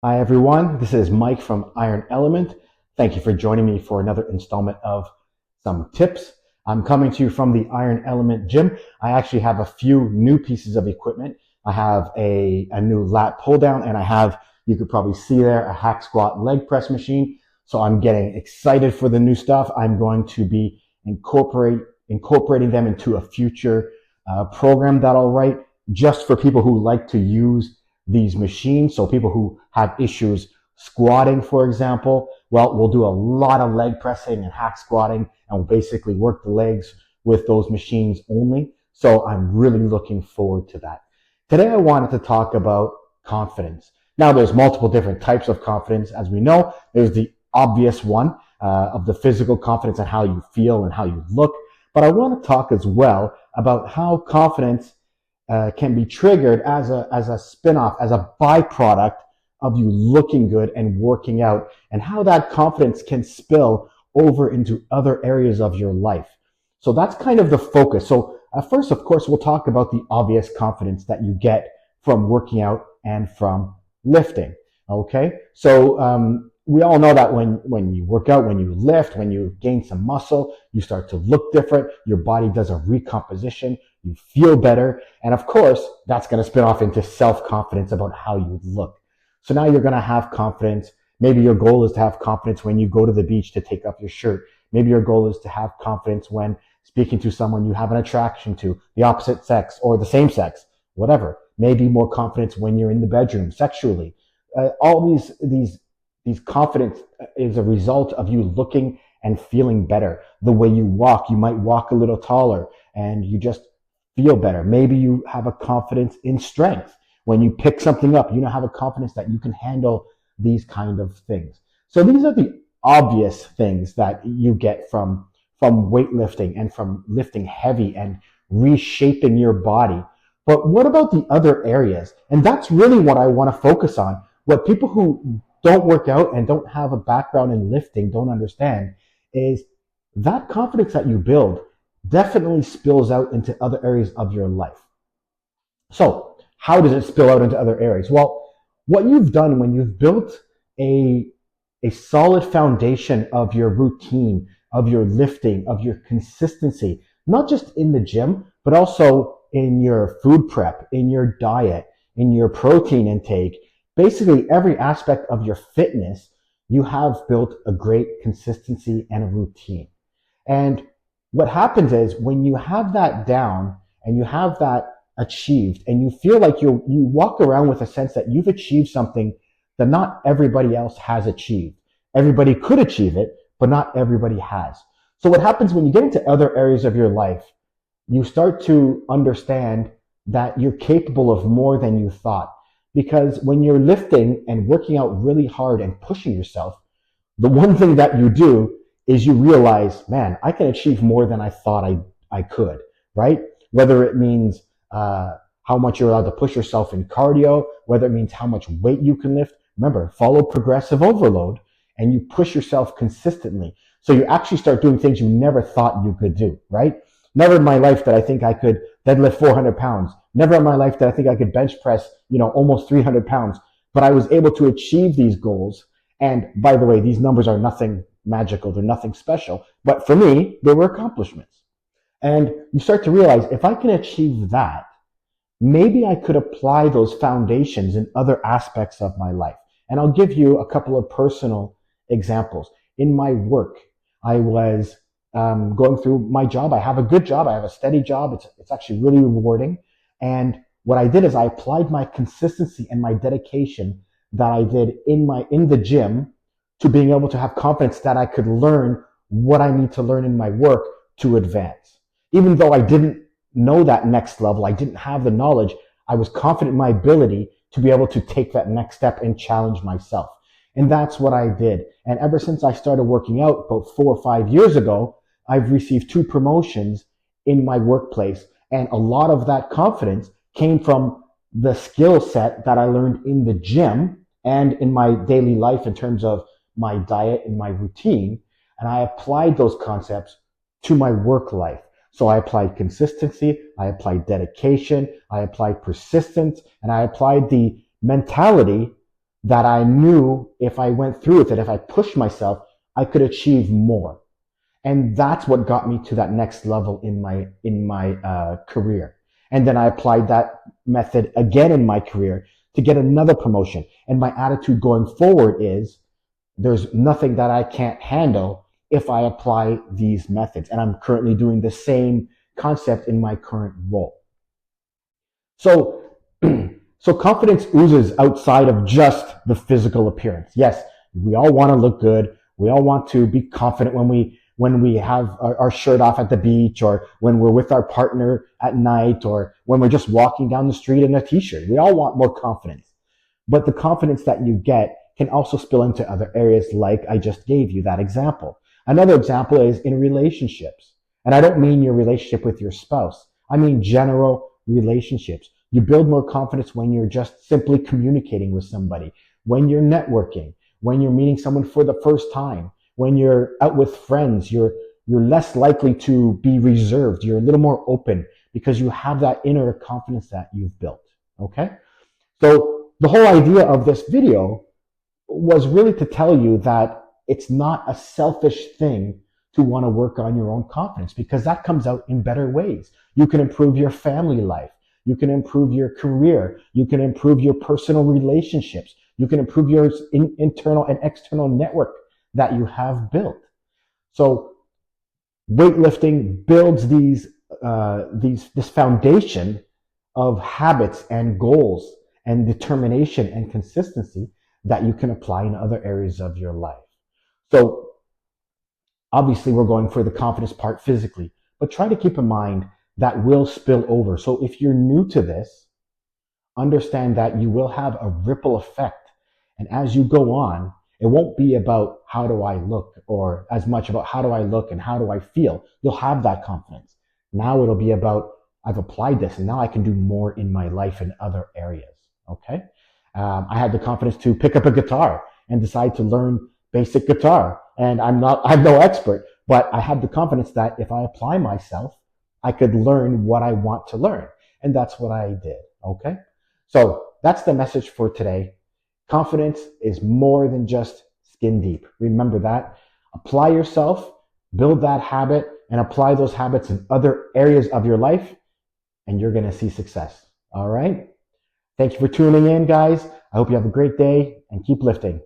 Hi, everyone. This is Mike from Iron Element. Thank you for joining me for another installment of some tips. I'm coming to you from the Iron Element gym. I actually have a few new pieces of equipment. I have a new lat pull down, and I have, you could probably see there, a hack squat leg press machine. So I'm getting excited for the new stuff. I'm going to be incorporating them into a future program that I'll write just for people who like to use these machines. So people who have issues squatting, for example, well, we'll do a lot of leg pressing and hack squatting, and we'll basically work the legs with those machines only. So I'm really looking forward to that. Today I wanted to talk about confidence. Now there's multiple different types of confidence. As we know, there's the obvious one of the physical confidence and how you feel and how you look. But I want to talk as well about how confidence can be triggered as a spin-off, as a byproduct of you looking good and working out, and how that confidence can spill over into other areas of your life. So that's kind of the focus. So first, of course, we'll talk about the obvious confidence that you get from working out and from lifting. Okay, so we all know that when you work out, when you lift, when you gain some muscle, you start to look different. Your body does a recomposition. You feel better. And of course, that's going to spin off into self-confidence about how you look. So now you're going to have confidence. Maybe your goal is to have confidence when you go to the beach to take off your shirt. Maybe your goal is to have confidence when speaking to someone you have an attraction to, the opposite sex or the same sex, whatever. Maybe more confidence when you're in the bedroom sexually. All these confidence is a result of you looking and feeling better. The way you walk, you might walk a little taller and you just feel better. Maybe you have a confidence in strength. When you pick something up, you now have a confidence that you can handle these kind of things. So these are the obvious things that you get from weightlifting and from lifting heavy and reshaping your body. But what about the other areas? And that's really what I want to focus on. What people who don't work out and don't have a background in lifting don't understand is that confidence that you build definitely spills out into other areas of your life. So, how does it spill out into other areas? Well, what you've done when you've built a, a solid foundation of your routine, of your lifting, of your consistency, not just in the gym, but also in your food prep, in your diet, in your protein intake, basically every aspect of your fitness, you have built a great consistency and a routine. And what happens is when you have that down and you have that achieved and you feel like you walk around with a sense that you've achieved something that not everybody else has achieved. Everybody could achieve it, but not everybody has. So what happens when you get into other areas of your life, you start to understand that you're capable of more than you thought. Because when you're lifting and working out really hard and pushing yourself, the one thing that you do is you realize, man, I can achieve more than I thought I could, right? Whether it means how much you're allowed to push yourself in cardio, whether it means how much weight you can lift. Remember, follow progressive overload and you push yourself consistently. So you actually start doing things you never thought you could do, right? Never in my life that I think I could deadlift 400 pounds. Never in my life that I think I could bench press, almost 300 pounds. But I was able to achieve these goals. And by the way, these numbers are nothing magical. They're nothing special. But for me, they were accomplishments. And you start to realize if I can achieve that, maybe I could apply those foundations in other aspects of my life. And I'll give you a couple of personal examples. In my work, I was going through my job. I have a good job. I have a steady job. It's actually really rewarding. And what I did is I applied my consistency and my dedication that I did in the gym to being able to have confidence that I could learn what I need to learn in my work to advance. Even though I didn't know that next level, I didn't have the knowledge, I was confident in my ability to be able to take that next step and challenge myself. And that's what I did. And ever since I started working out about 4 or 5 years ago, I've received 2 promotions in my workplace. And a lot of that confidence came from the skill set that I learned in the gym and in my daily life in terms of my diet and my routine. And I applied those concepts to my work life. So I applied consistency, I applied dedication, I applied persistence, and I applied the mentality that I knew if I went through with it, if I pushed myself, I could achieve more. And that's what got me to that next level in my career. And then I applied that method again in my career to get another promotion. And my attitude going forward is there's nothing that I can't handle if I apply these methods. And I'm currently doing the same concept in my current role. So, so confidence oozes outside of just the physical appearance. Yes, we all want to look good. We all want to be confident when we have our shirt off at the beach, or when we're with our partner at night, or when we're just walking down the street in a t-shirt. We all want more confidence. But the confidence that you get can also spill into other areas, like I just gave you that example. Another example is in relationships. And I don't mean your relationship with your spouse. I mean general relationships. You build more confidence when you're just simply communicating with somebody, when you're networking, when you're meeting someone for the first time, when you're out with friends. You're less likely to be reserved. You're a little more open because you have that inner confidence that you've built. Okay? So the whole idea of this video was really to tell you that it's not a selfish thing to want to work on your own confidence, because that comes out in better ways. You can improve your family life. You can improve your career. You can improve your personal relationships. You can improve your internal and external network that you have built. So weightlifting builds this foundation of habits and goals and determination and consistency that you can apply in other areas of your life. So obviously we're going for the confidence part physically, but try to keep in mind that will spill over. So if you're new to this, understand that you will have a ripple effect. And as you go on, it won't be about how do I look, or as much about how do I look and how do I feel. You'll have that confidence. Now it'll be about, I've applied this and now I can do more in my life in other areas. Okay. I had the confidence to pick up a guitar and decide to learn basic guitar. And I'm no expert, but I had the confidence that if I apply myself, I could learn what I want to learn. And that's what I did. Okay. So that's the message for today. Confidence is more than just skin deep. Remember that. Apply yourself, build that habit, and apply those habits in other areas of your life, and you're going to see success. All right. Thank you for tuning in, guys. I hope you have a great day and keep lifting.